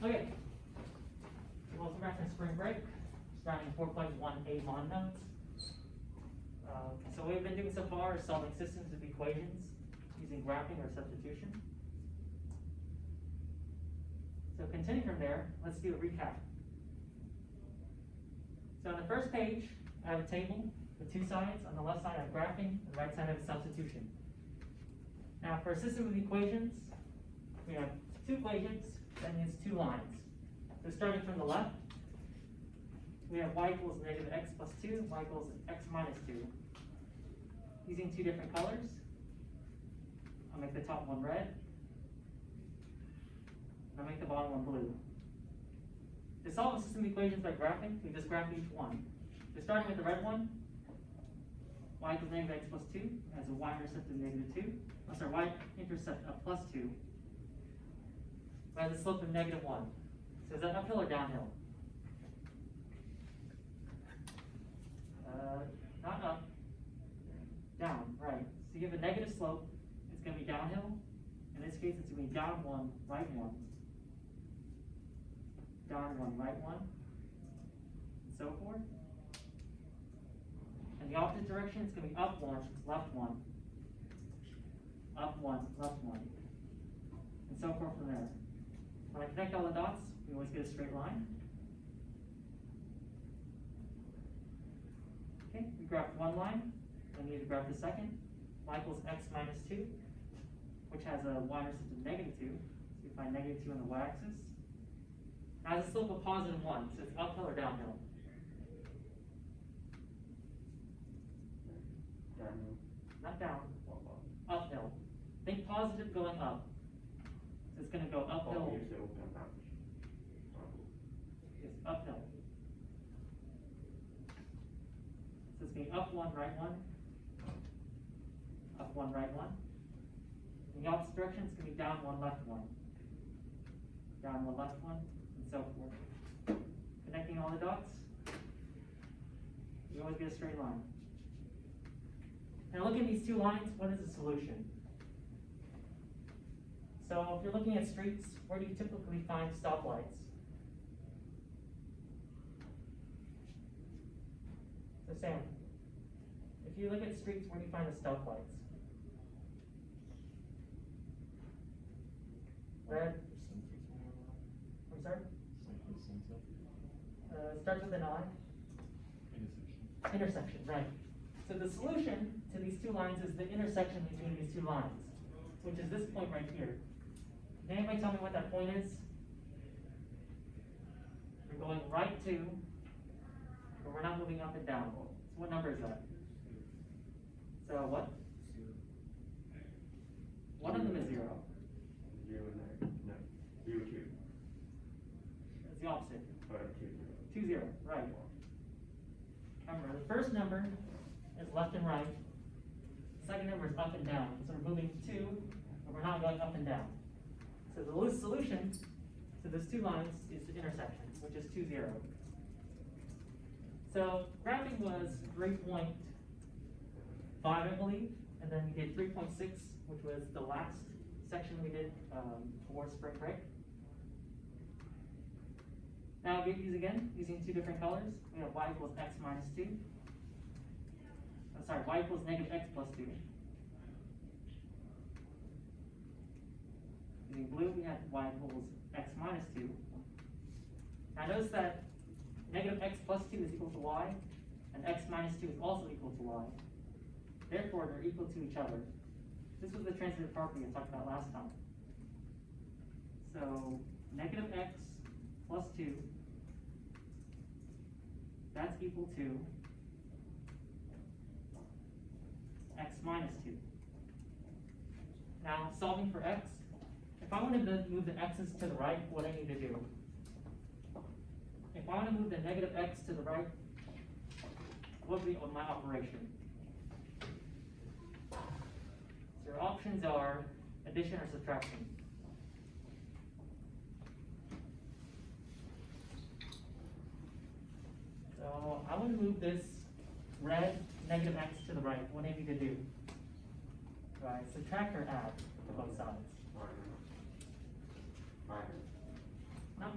Okay. Welcome back from spring break. Starting 4.1a bond notes. So what we've been doing so far is solving systems of equations using graphing or substitution. So continuing from there, let's do a recap. So on the first page, I have a table with two sides. On the left side I have graphing, on the right side I have substitution. Now for a system of equations, we have two equations, that means two lines. So starting from the left, we have y equals negative x plus 2, y equals x minus 2. Using two different colors, I'll make the top one red, and I'll make the bottom one blue. To solve a system of equations by graphing, we just graph each one. So starting with the red one, y equals negative x plus 2 has a y-intercept of negative 2. Oh, sorry, y-intercept of plus 2. But has a slope of negative 1. So is that uphill or downhill? Not up. Down, right. So you have a negative slope, it's going to be downhill. In this case, it's going to be down 1, right 1. Down 1, right 1. And so forth. In the opposite direction, it's going to be up 1, left 1. Up 1, left 1. And so forth from there. When I connect all the dots, we always get a straight line. Okay, we graphed one line, then we need to graph the second. Y equals x minus 2, which has a y-intercept of negative 2. So we find negative 2 on the y-axis. Now has a slope of positive 1, so it's uphill or downhill? Downhill. Not down. Uphill. Think positive going up. So it's going to go uphill. It's uphill. So it's going to be up 1, right 1. Up 1, right 1. In the opposite direction, it's going to be down 1, left 1. Down 1, left 1, and so forth. Connecting all the dots, you always get a straight line. Now look at these two lines, what is the solution? So if you're looking at streets, where do you typically find stoplights? So Sam, if you look at streets, where do you find the stoplights? Red. I'm sorry? Starts with an I. Intersection, right. So the solution to these two lines is the intersection between these two lines, which is this point right here. Can anybody tell me what that point is? We're going right to, but we're not moving up and down. So what number is that? So what? One of them is 0. 0, no. 0, 2. That's the opposite. 2, 0. 2, 0, right. Remember, the first number is left and right. The second number is up and down. So we're moving 2, but we're not going up and down. So the solution to those two lines is the intersection, which is 2, 0. So graphing was 3.5, I believe, and then we did 3.6, which was the last section we did before spring break. Now we use again, using two different colors. We have y equals x minus 2. Y equals negative x plus 2. Using blue, we have y equals x minus 2. Now notice that negative x plus 2 is equal to y, and x minus 2 is also equal to y. Therefore, they're equal to each other. This was the transitive property I talked about last time. So negative x plus 2, that's equal to x minus 2. Now, solving for x, if I wanted to move the x's to the right, what do I need to do? If I want to move the negative x to the right, what would be my operation? So your options are addition or subtraction. So I want to move this red negative x to the right. What do I need to do? Right, subtract or add to both sides? Minus. Not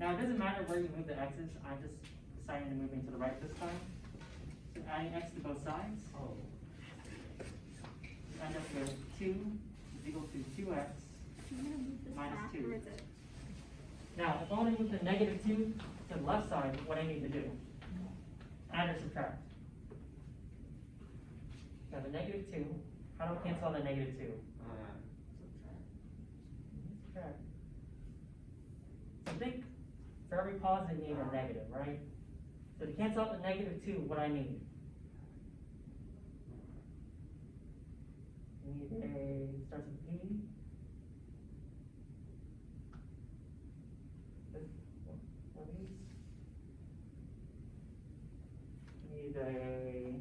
Now, it doesn't matter where you move the x's, I'm just deciding to move them to the right this time. So adding x to both sides, Oh. you end up with 2 is equal to 2x. I'm gonna move this Minus back, two. or is it? Now, if I want to move the negative 2 to the left side, what I need to do? Add or subtract. Now, the negative 2, how do I cancel out the negative 2? Subtract. So think, for every positive, you need a negative, right? So to cancel out the negative 2, what I need? I need a, starts with P. One of these. Need a,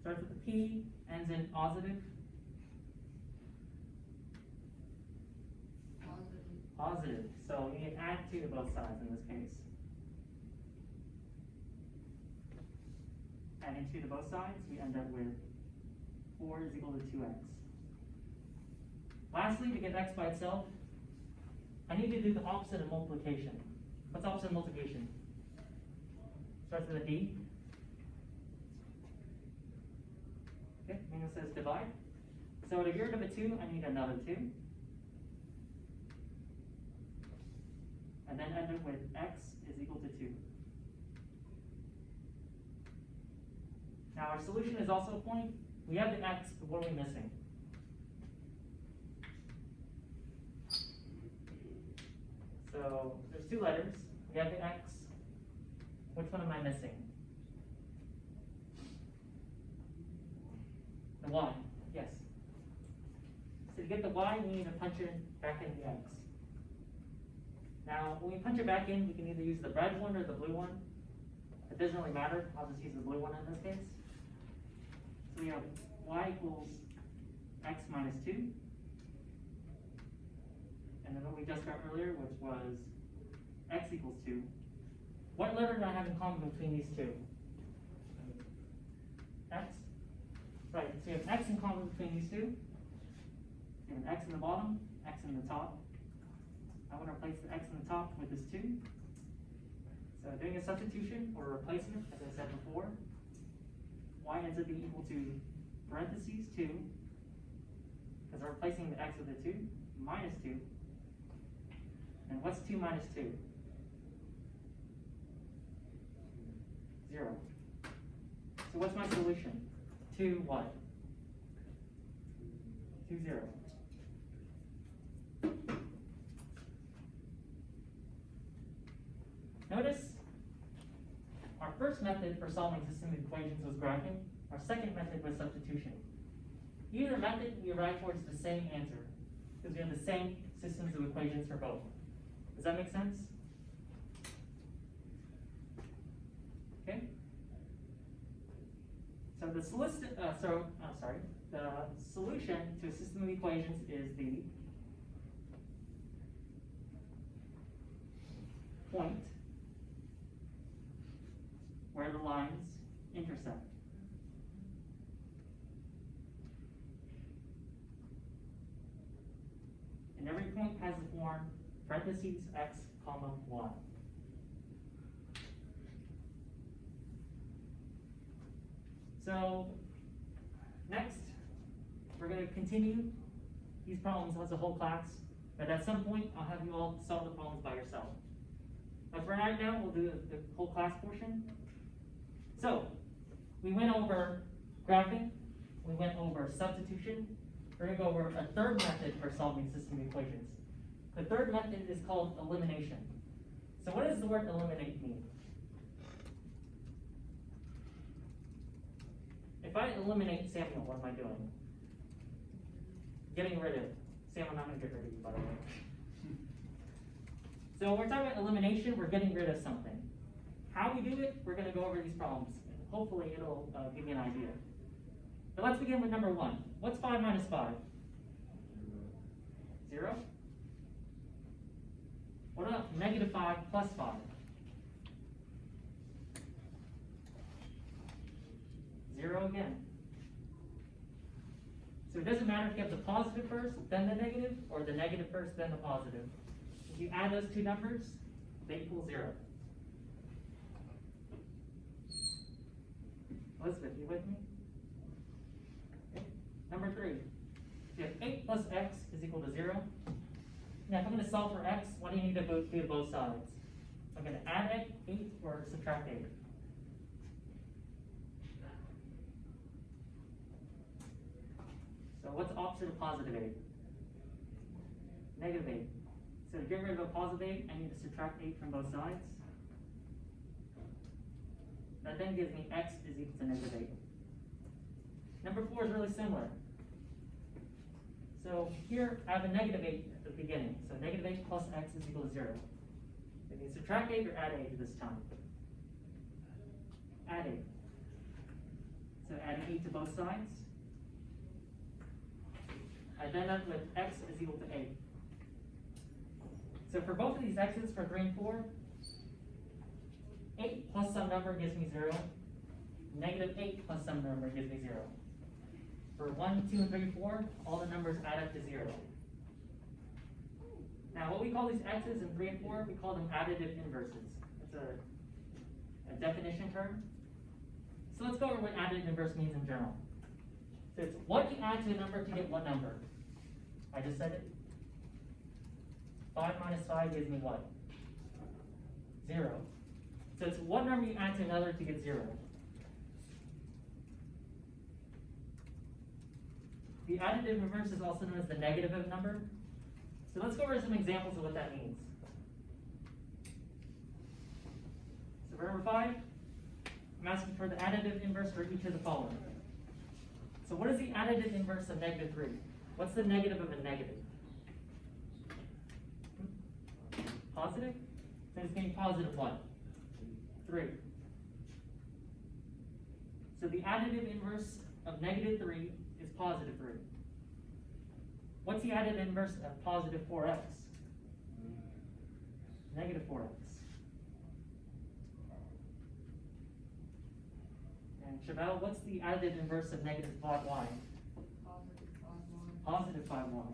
starts with a P, ends in positive. Positive, so we need to add 2 to both sides in this case. Adding 2 to both sides, we end up with 4 is equal to 2x. Lastly, to get x by itself, I need to do the opposite of multiplication. What's opposite of multiplication? Starts with a D. Okay, and it says divide. So to get rid of a 2, I need another 2. And then end up with x is equal to 2. Now our solution is also a point. We have the x, but what are we missing? So there's 2 letters. We have the x. Which one am I missing? The y, yes. So to get the y, we need to punch it back in the x. Now, when we punch it back in, we can either use the red one or the blue one. It doesn't really matter. I'll just use the blue one in this case. So we have y equals x minus 2. And then what we just got earlier, which was x equals 2. What letter do I have in common between these two? X? Right, so you have x in common between these two. You have an x in the bottom, x in the top. I want to replace the x in the top with this 2. So doing a substitution or replacement, as I said before, y ends up being equal to parentheses 2, because we're replacing the x with a 2, minus 2. And what's 2 minus 2? 0. So what's my solution? 2 what? 2, 0. Notice our first method for solving system equations was graphing. Our second method was substitution. Either method, we arrive towards the same answer because we have the same systems of equations for both. Does that make sense? Okay. So the solution to a system of equations is the point where the lines intersect. And every point has the form parentheses x, comma, y. So, next, we're going to continue these problems as a whole class, but at some point, I'll have you all solve the problems by yourself. But for right now, we'll do the whole class portion. So, we went over graphing, we went over substitution. We're going to go over a third method for solving system equations. The third method is called elimination. So what does the word eliminate mean? If I eliminate Samuel, what am I doing? Getting rid of. Sam, I'm not going to get rid of you, by the way. So when we're talking about elimination, we're getting rid of something. How we do it, we're going to go over these problems. And hopefully it'll give you an idea. But let's begin with number 1. What's 5 minus 5? 0. What about negative 5 plus 5? 0 again. So it doesn't matter if you have the positive first, then the negative, or the negative first, then the positive. If you add those two numbers, 8 equals 0. Elizabeth, you with me? Okay. Number 3. If 8 plus x is equal to 0, now if I'm going to solve for x, what do you need to do to both sides? I'm going to add 8 or subtract 8. So what's the opposite of positive 8? Negative 8. So to get rid of a positive 8, I need to subtract 8 from both sides. That then gives me x is equal to negative 8. Number 4 is really similar. So here I have a negative 8 at the beginning. So negative 8 plus x is equal to 0. If you subtract 8 or add 8 this time? Add 8. So adding 8 to both sides. I then end up with x is equal to 8. So for both of these x's, for 3 and 4, 8 plus some number gives me 0. Negative 8 plus some number gives me 0. For 1, 2, and 3, 4, all the numbers add up to 0. Now what we call these x's in 3 and 4, we call them additive inverses. It's a definition term. So let's go over what additive inverse means in general. So it's what you add to a number to get what number? I just said it. 5 minus 5 gives me what? 0. So it's what number you add to another to get 0. The additive inverse is also known as the negative of number. So let's go over some examples of what that means. So for number 5, I'm asking for the additive inverse for each of the following. So what is the additive inverse of negative 3? What's the negative of a negative? Positive? So it's getting positive what? 3. So the additive inverse of negative 3 is positive 3. What's the additive inverse of positive 4x? Negative 4x. And Chevelle, what's the additive inverse of negative 5y? Positive 5y.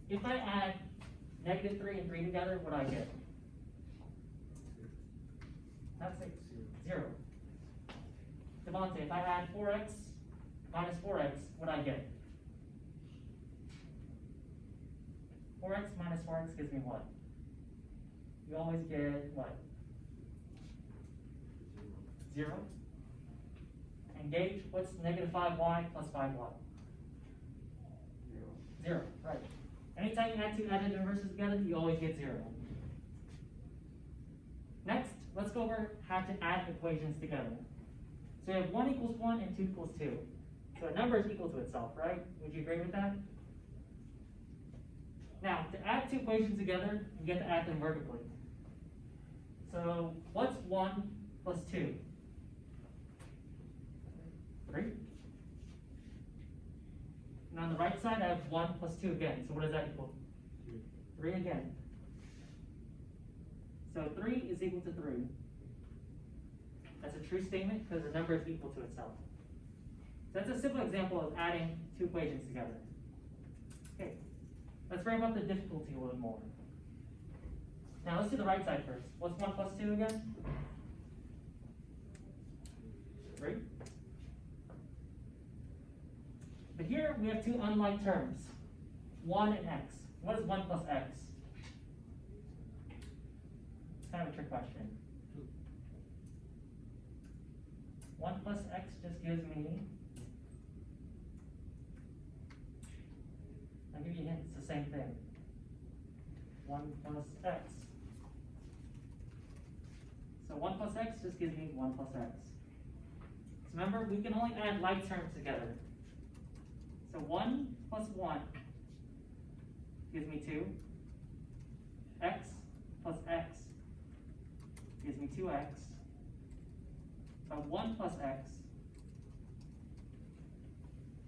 If I add negative 3 and 3 together, what do I get? That's 0. Devontae, if I add 4x minus 4x, what do I get? 4x minus 4x gives me what? You always get what? 0. And Gage, what's negative 5y plus 5y? 0, right. Anytime you add two additive inverses together, you always get 0. Next, let's go over how to add equations together. So you have 1 equals 1 and 2 equals 2. So a number is equal to itself, right? Would you agree with that? Now, to add two equations together, you get to add them vertically. So what's 1 plus 2? 3. And on the right side, I have 1 plus 2 again. So what does that equal? 3 again. So 3 is equal to 3. That's a true statement because the number is equal to itself. So that's a simple example of adding two equations together. Okay, let's ramp up the difficulty a little more. Now let's do the right side first. What's 1 plus 2 again? 3. But here we have two unlike terms, 1 and x. What is 1 plus x? It's kind of a trick question. 1 plus x just gives me, I'll give you a hint, it's the same thing. 1 plus x. So 1 plus x just gives me 1 plus x. So remember, we can only add like terms together. So 1 plus 1 gives me 2. X plus x gives me 2x. But 1 plus x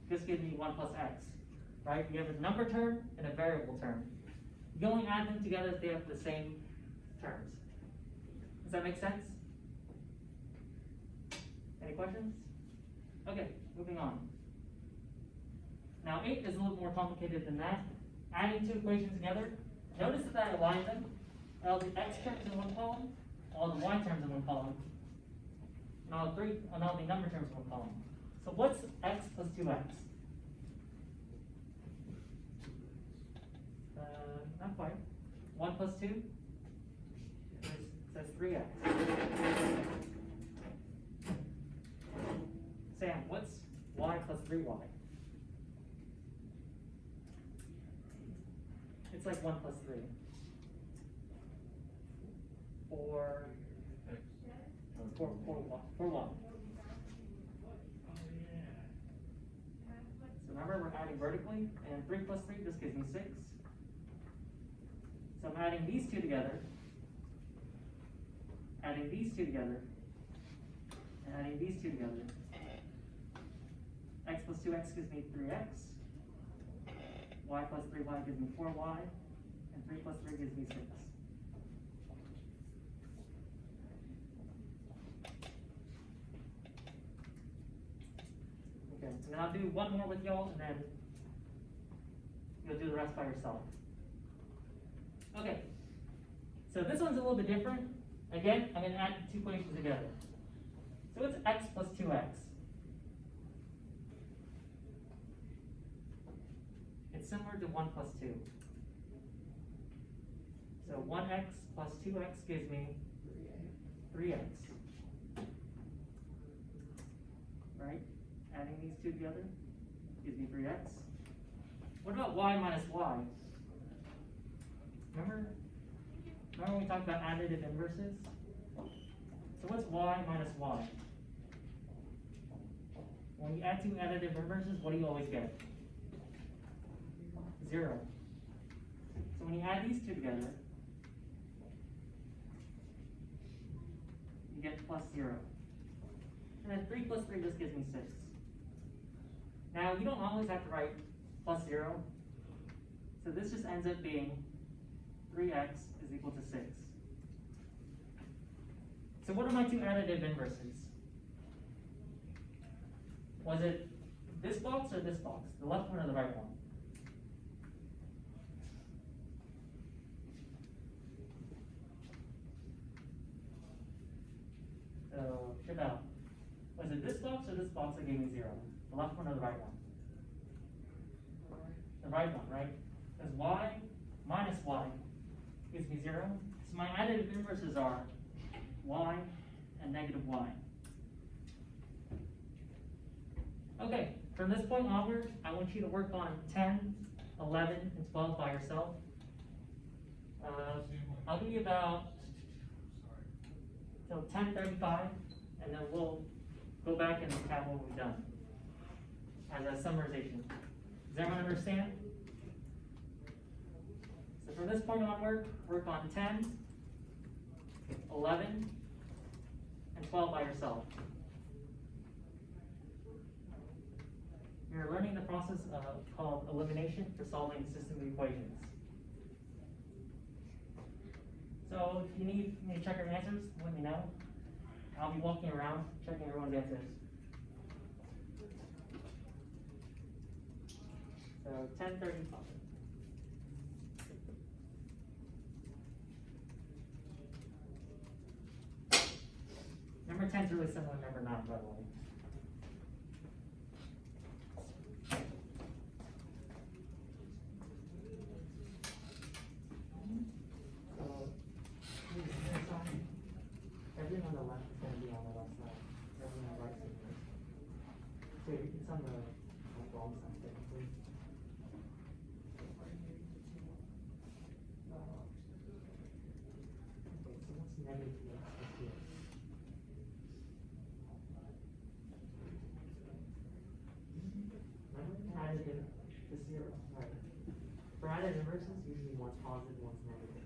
just gives me 1 plus x. Right? You have a number term and a variable term. You only add them together if they have the same terms. Does that make sense? Any questions? Okay, moving on. Now 8 is a little more complicated than that. Adding two equations together, notice that I aligned them. All the x terms in one column, all the y terms in one column, and all the number terms in one column. So what's x plus 2x? Not quite. 1 plus 2 says 3x. Sam, what's y plus 3y? It's like 1 plus 3. 4 1. So remember, we're adding vertically, and 3 plus 3 just gives me 6. So I'm adding these two together, adding these two together, and adding these two together. X plus 2x gives me 3x. Y plus 3y gives me 4y. And 3 plus 3 gives me 6. Okay, and then I'll do one more with y'all, and then you'll do the rest by yourself. Okay, so this one's a little bit different. Again, I'm going to add two equations together. So it's x plus 2x. It's similar to 1 plus 2. So 1x plus 2x gives me 3x. Right? Adding these two together gives me 3x. What about y minus y? Remember when we talked about additive inverses? So what's y minus y? When you add two additive inverses, what do you always get? 0. So when you add these two together, you get plus 0. And then 3 plus 3 just gives me 6. Now, you don't always have to write plus 0. So this just ends up being 3x is equal to 6. So what are my two additive inverses? Was it this box or this box? The left one or the right one? So, check out. Was it this box or this box that gave me 0? The left one or the right one? The right one, right? Because y minus y gives me 0. So my additive inverses are y and negative y. Okay, from this point onward, I want you to work on 10, 11, and 12 by yourself. I'll give you about till 10:35, and then we'll go back and recap what we've done as a summarization. Does everyone understand? So from this point onward, work on 10, 11, and 12 by yourself. You're learning the process called elimination for solving system equations. So if you need me to check your answers, let me know. I'll be walking around checking everyone's answers. So 10:35. Number 10 is really similar to number 9, by the way. Everything on the left is going to be on the left side. Everything on the right side is. So it's on the wrong side, technically. Okay, so what's negative x plus 2x? Remember, additive to 0. Right. For additive inverses, usually one's positive, one's negative.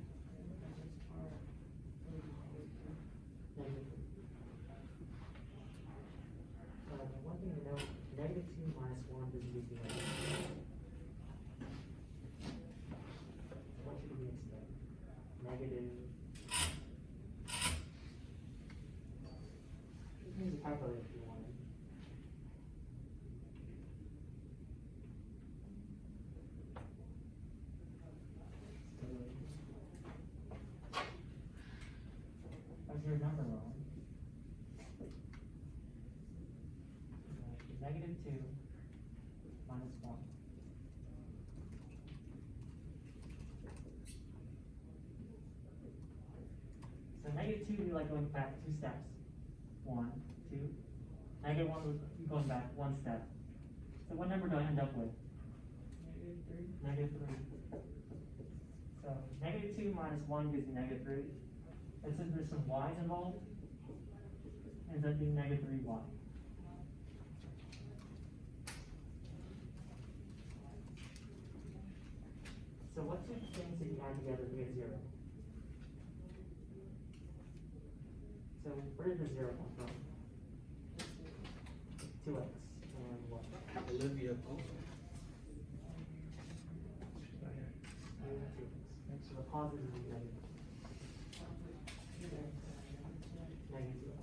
One thing to note, negative 2 minus 1 doesn't give you negative. What should we expect? Negative. You can use a calculator if you wanted. 2 minus 1. So negative 2 would be like going back 2 steps. 1, 2. Negative 1 would be going back 1 step. So what number do I end up with? Negative 3. So negative 2 minus 1 gives me negative 3. And since there's some y's involved, it ends up being negative 3y. So what two things that you add together to get 0? So where did the 0 come from? 2x and what? Olivia. So the positive is negative. Negative 2x.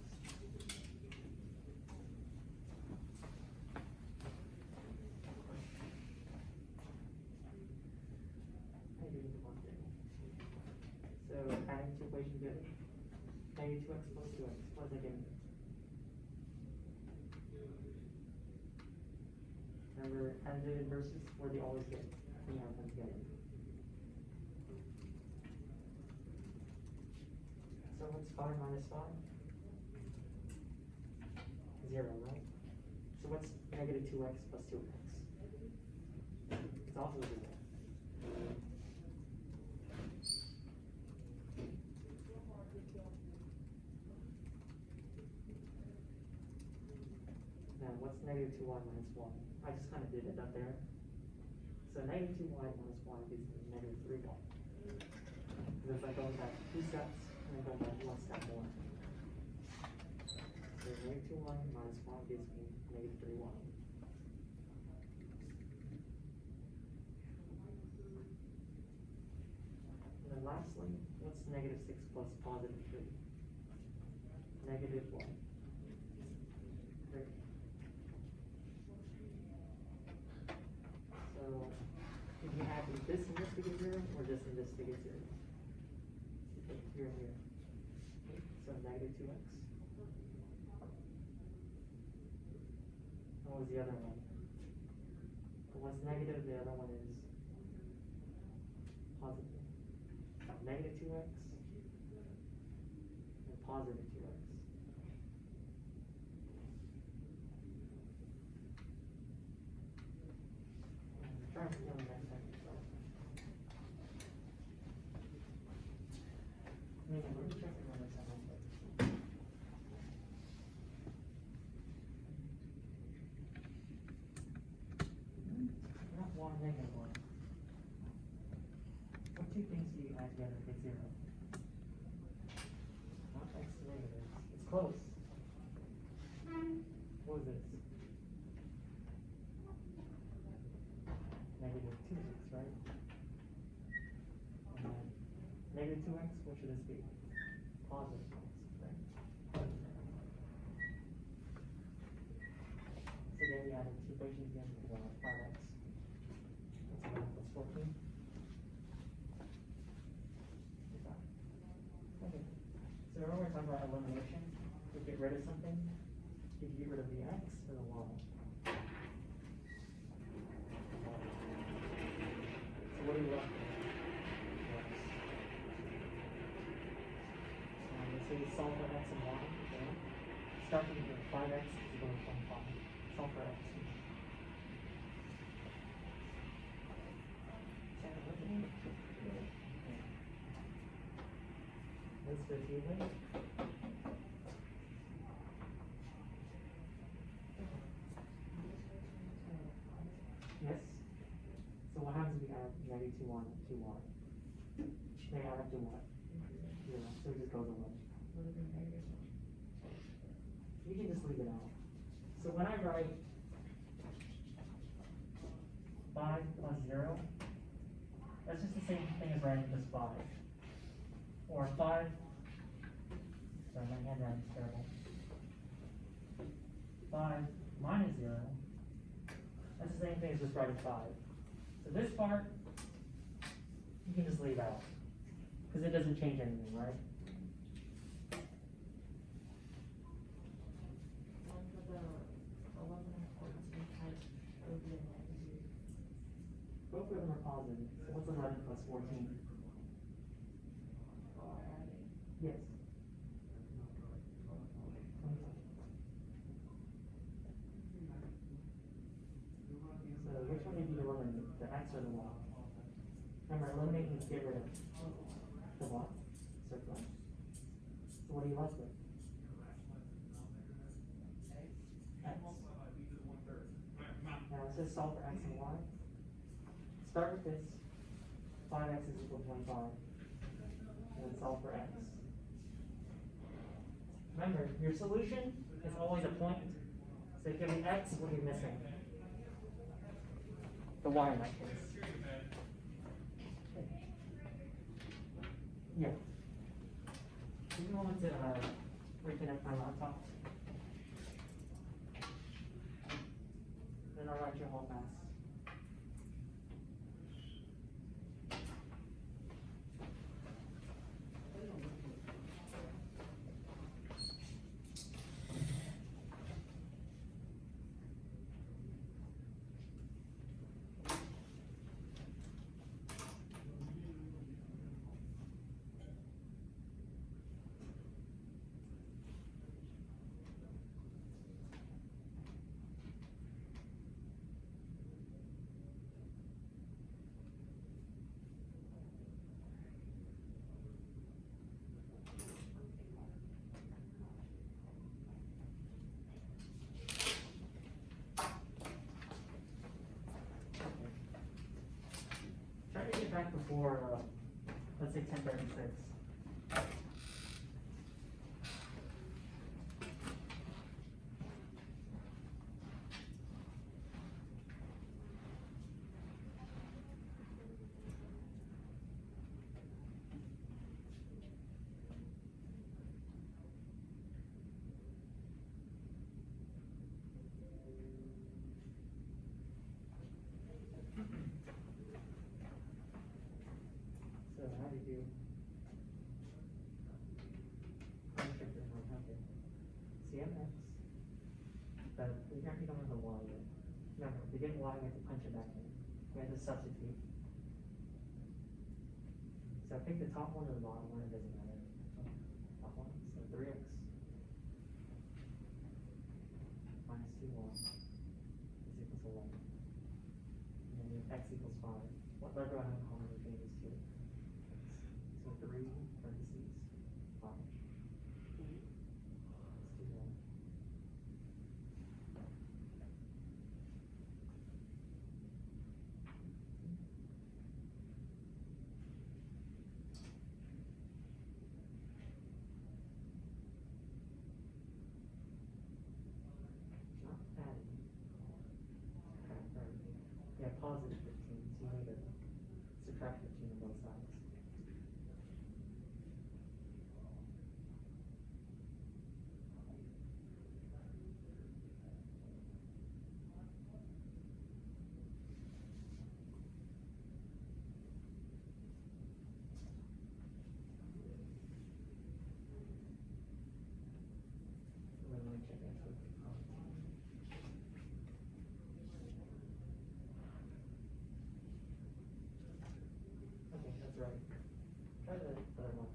So adding two equations together. Negative 2x plus 2x. What does that give me? Remember, additive inverses, where they always get when you have them together. So what's 5 minus 5? 0, right? So what's negative 2x plus 2x? It's also 0. Now what's negative 2y minus 1? I just kind of did it up there. So negative 2y minus 1 gives me negative 3y. Because it's like going back 2 steps and then going back 1 step more. So negative 2y minus 1 gives me negative 3y. And then lastly, what's negative 6 plus positive 3? Negative 1. 3. So, if you add this and this to get 0, or this and this to get 0? Okay, here and here. Okay, so negative 2x. What was the other one? One's negative, the other one is positive. Negative 2x and positive 2x. Try to feel the next time. Maybe let me check the one that's on my plate. Not 1, negative 1. What two things do you add together to get 0? Not x negatives. It's close. What was this? Negative 2x, right? And then negative 2x, what should this be? Positive x, right? So then we added two equations again, we got 5x. That's 11 plus 14. Okay. So remember we talked about elimination? To get rid of something, you get rid of the x or the y. So what do you left with? Let's say you solve for x and y, okay? Starting with 5x is equal to 25. Solve for x. This for evening. Yes? So what happens if we add negative 2y and 2y? They add up to what? 0. So it just goes away. You can just leave it out. So when I write 5 plus 0, that's just the same thing as writing just 5. Or 5, sorry, my handwriting is terrible. 5 minus 0, that's the same thing as just writing 5. So this part, you can just leave out, because it doesn't change anything, right? 14. Yes. 25. So which one did you eliminate, the x or the y? Remember, eliminate means get rid of the y, circle it. So what are you left with? X. Now it says solve for x and y. Start with this. 5x is equal to 25. And then solve for x. Remember, your solution is always a point. So if you have an x, what are you missing? The y in that case. Yeah. Give me a moment to reconnect my laptop. Then I'll write your whole mass. Try to get back before, let's say 10:36. So how do you okay. CMX, but we currently don't have the y yet. Remember, if we get y, we have to punch it back in. We have to substitute. So pick the top one or the bottom one, it doesn't matter. Top one, so 3x minus 2y is equal to 11. And then we have x equals 5. What letter do I have in common between these two? So 3 parentheses 5. Let's do that. Not adding. Yeah, positive 15, so you need to subtract 15 on both sides. Let me check that quick. Okay, that's right. Try the other one.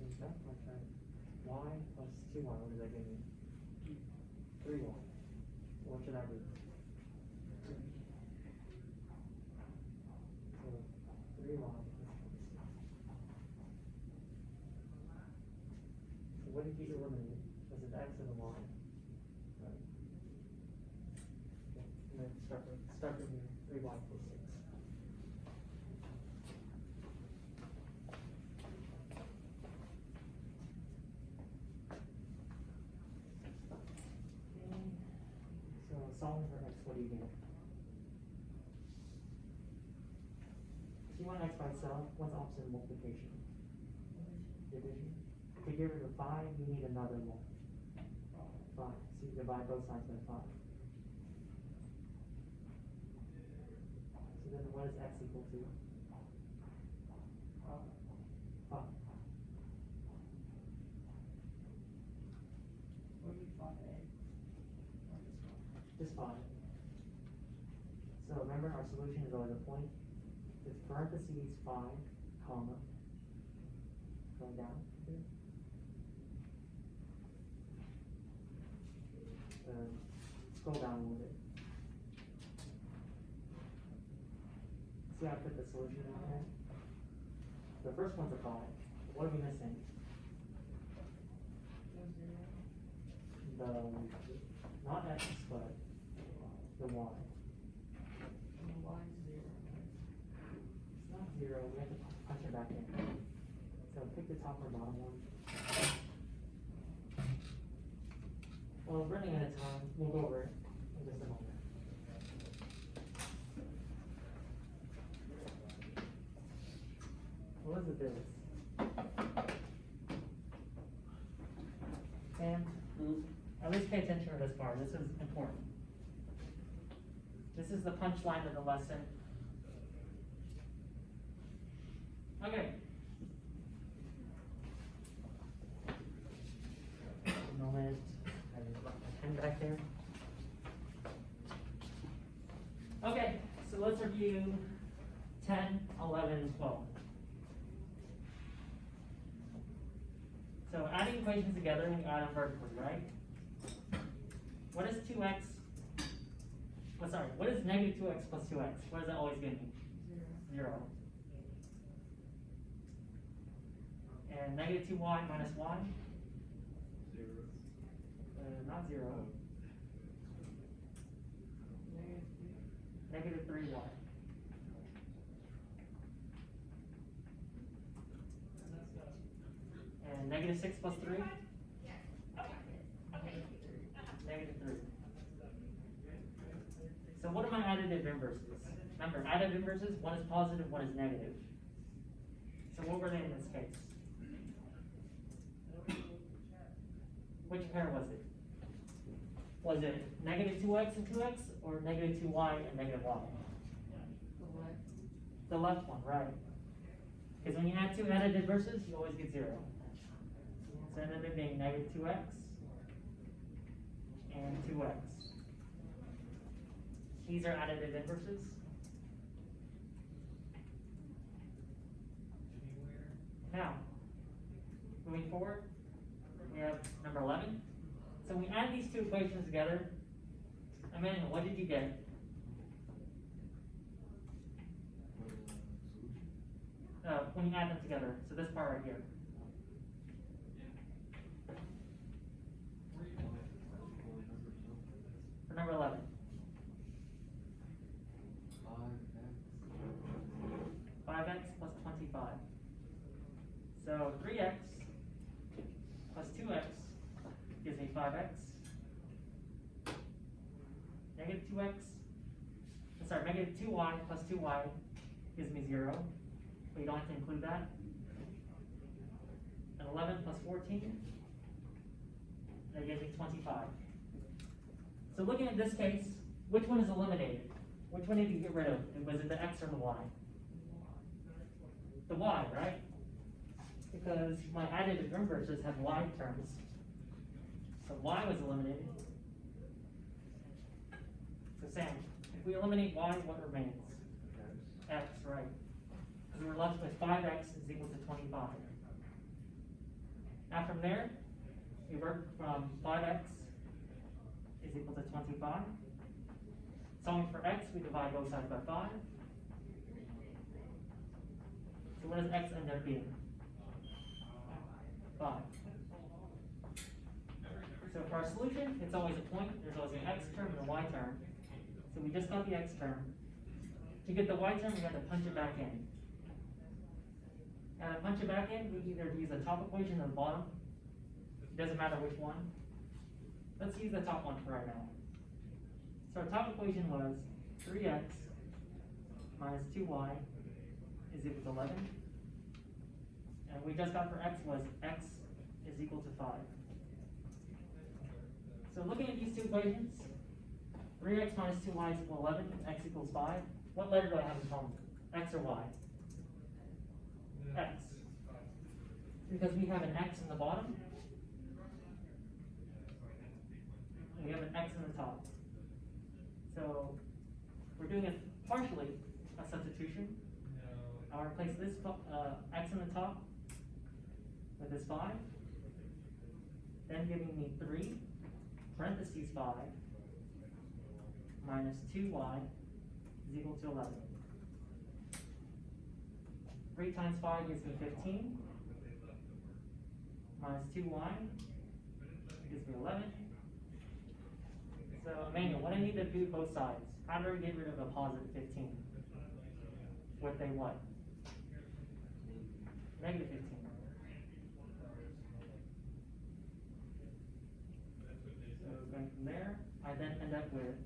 Is that my try? Y plus 2y, what does that give me? 3y. What should I do? So 3y plus 26. So what did you eliminate? Was it x and the y? Right. Okay, and then start from here, 3y plus 6. Okay, so solving for x, what do you get? If you want x by itself, what's opposite of multiplication? Division. To get rid of 5, you need another one. 5. So you divide both sides by 5. So then what is x equal to? 5. remember our solution is always a point. It's parentheses 5, comma, going down here. Scroll down a little bit. See how I put the solution in there? The first one's a 5. What are we missing? The, not x, but the y. It's not 0, we have to punch it back in. So pick the top or bottom one. Well, we're running out of time, we'll go over it in just a moment. Elizabeth is. And at least pay attention to this part, this is important. This is the punchline of the lesson. Okay. Moment, I just left my pen back there. Okay, so let's review 10, 11, and 12. So adding equations together, we add them vertically, right? What is 2x? Oh, sorry, what is negative 2x plus 2x? What does that always give me? 0. And negative 2y minus y? 0. Not 0. Negative 3y. And negative 6 plus 3? Negative 3. So what are my additive inverses? Remember, additive inverses, one is positive, one is negative. So what were they in this case? Which pair was it? Was it negative 2x and 2x, or negative 2y and negative y? The left one, right. Because when you add two additive inverses, you always get 0. So it ended up being negative 2x and 2x. These are additive inverses. Now, moving forward, we have number 11. So we add these two equations together. Emmanuel, what did you get? When you add them together, so this part right here. For number 11. 5x plus 25. So 3x plus 2x gives me 5x. Negative 2x, sorry, negative 2y plus 2y gives me 0. But you don't have to include that. And 11 plus 14, that gives me 25. So looking at this case, which one is eliminated? Which one did you get rid of? Was it the x or the y? The y, right? Because my additive inverses have y terms. So y was eliminated. So Sam, if we eliminate y, what remains? X, right. So we're left with 5x is equal to 25. Now from there, we work from 5x is equal to 25. Solving for x, we divide both sides by 5. So what does x end up being? 5. So for our solution, it's always a point. There's always an x term and a y term. So we just got the x term. To get the y term, we have to punch it back in. And to punch it back in, we either use the top equation or the bottom. It doesn't matter which one. Let's use the top one for right now. So our top equation was 3x minus 2y is equal to 11. And we just got for x was x is equal to 5. So looking at these two equations, 3x minus 2y is equal to 11, x equals 5. What letter do I have in common? X or y? X. Because we have an x in the bottom, and we have an x in the top. So we're doing partially a substitution. I'll replace this x on the top with this 5, then giving me 3 parentheses 5 minus 2y is equal to 11. 3 times 5 gives me 15, minus 2y gives me 11. So, Emmanuel, what I need to do both sides? How do I get rid of a positive 15? With a what? Negative 15. So going from there, I then end up with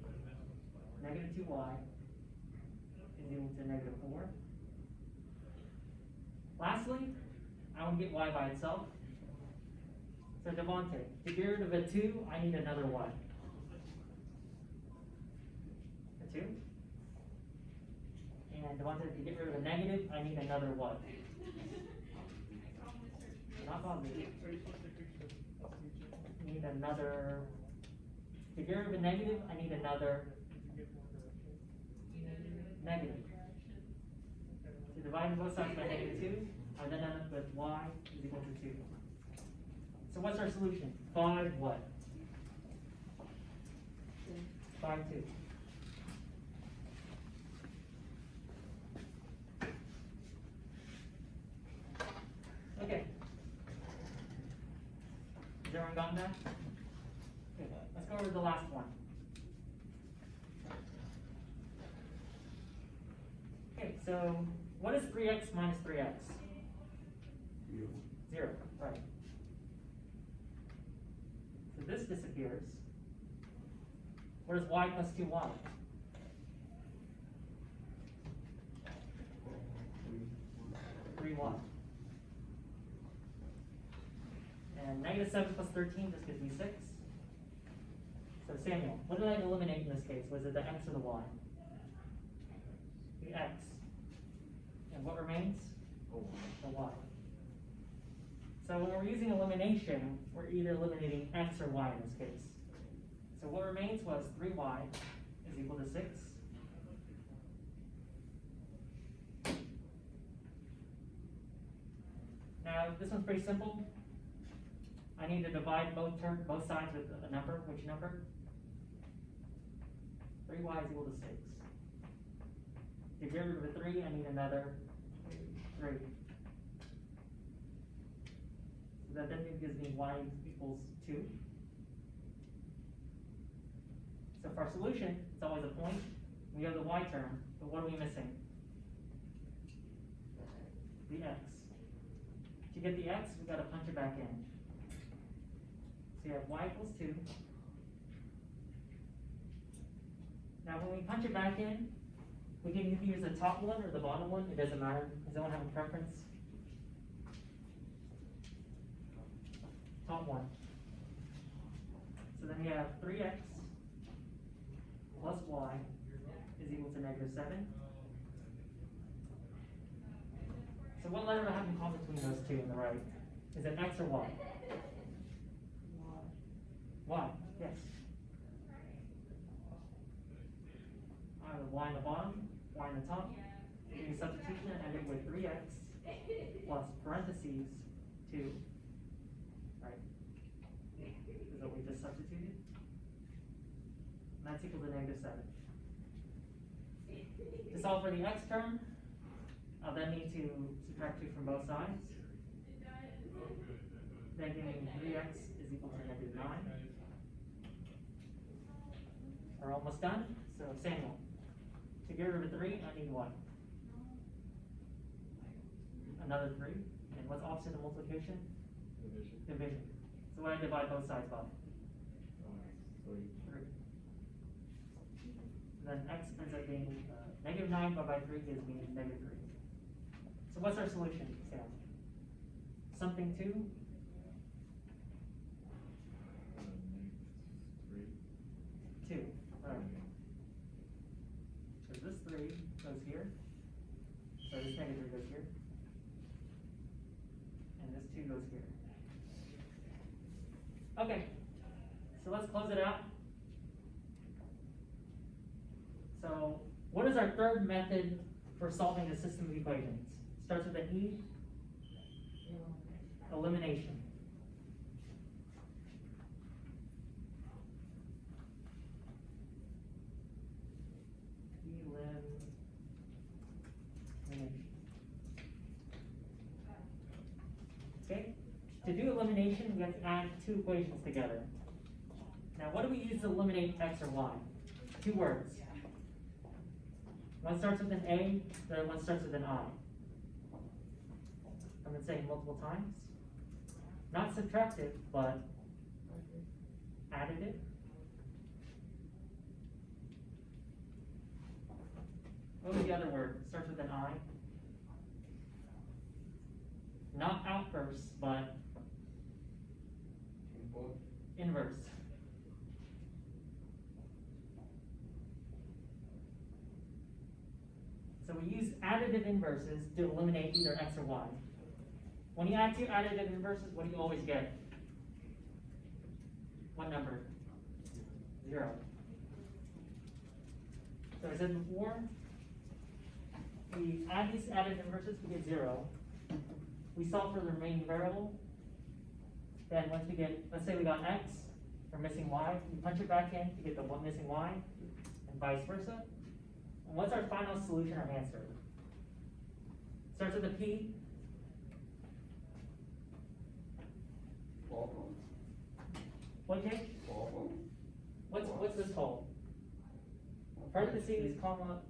negative 2y is equal to negative 4. Lastly, I want to get y by itself. So Devonte, to get rid of a 2, I need another y. A 2. And Devonte, to get rid of a negative, I need another what? Not positive. I need another. To get rid of a negative, I need another negative. To divide both sides by negative 2, I then end up with y is equal to 2. So what's our solution? 5 what? 5, 2. Okay. Has everyone gotten that? Okay, let's go over to the last one. Okay, so what is 3x minus 3x? 0, right. So this disappears. What is y plus 2y? 3y. And negative 7 plus 13 just gives me 6. So Samuel, what did I eliminate in this case? Was it the x or the y? The x. And what remains? The y. So when we're using elimination, we're either eliminating x or y in this case. So what remains was 3y is equal to 6. Now this one's pretty simple. I need to divide both sides with a number. Which number? 3y is equal to 6. To get rid of a 3, I need another 3. So that then gives me y equals 2. So for our solution, it's always a point. We have the y term, but what are we missing? The x. To get the x, we've got to punch it back in. So you have y equals 2. Now when we punch it back in, we can either use the top one or the bottom one. It doesn't matter. Does anyone have a preference? Top one. So then we have 3x plus y is equal to negative 7. So what letter do I have in common between those two on the right? Is it x or y? Y, yes. I have y on the bottom, y on the top. Doing substitution, I end up with 3x plus parentheses 2. Right? Is what we just substituted. And that's equal to negative 7. To solve for the x term, I'll then need to subtract 2 from both sides. Then giving 3x is equal to negative 9. We're almost done. So Samuel, to get rid of a 3, I need what? Another 3. And what's opposite of multiplication? Division. So what do I divide both sides by? 3. Then x ends up being negative 9 divided by 3 gives me negative 3. So what's our solution, Sam? Something 2? 2. Right. So this 3 goes here. So this negative 3 goes here. And this 2 goes here. Okay. So let's close it out. So What is our third method for solving a system of equations? Starts with an E. Elimination. Elimination. Okay? To do elimination, we have to add two equations together. Now, what do we use to eliminate x or y? Two words. One starts with an A, the other one starts with an I. I've been saying multiple times. Not subtractive, but additive. What was the other word? Starts with an I. Not outverse, but inverse. So we use additive inverses to eliminate either x or y. When you add two additive inverses, what do you always get? What number? 0. So I said before, we add these additive inverses, we get 0. We solve for the remaining variable. Then once we get, let's say we got x, we're missing y, we punch it back in to get the one missing y, and vice versa. And what's our final solution or answer? Starts with a P. What, Jake? What's this called? Parentheses, comma.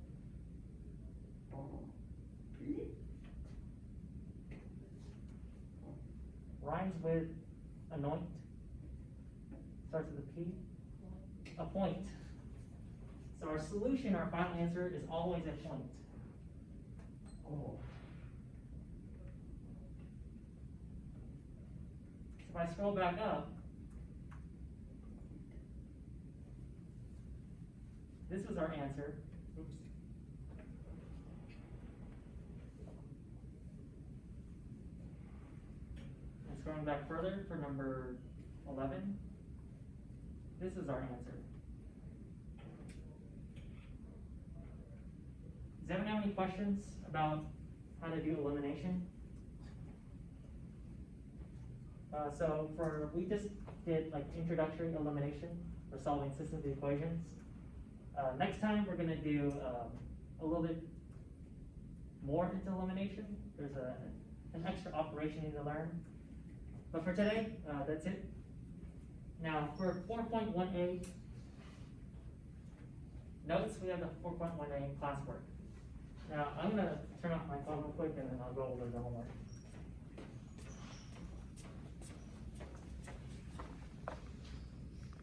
Rhymes with anoint. Starts with a P. A point. So our solution, our final answer, is always a point. So if I scroll back up, this was our answer. Oops. And scrolling back further for number 11, this is our answer. Does anyone have any questions about how to do elimination? We just did like introductory elimination for solving systems of equations. Next time we're going to do a little bit more into elimination. There's an extra operation you need to learn. But for today, that's it. Now for 4.1a notes, we have the 4.1a classwork. Now I'm going to turn off my phone real quick and then I'll go over the homework.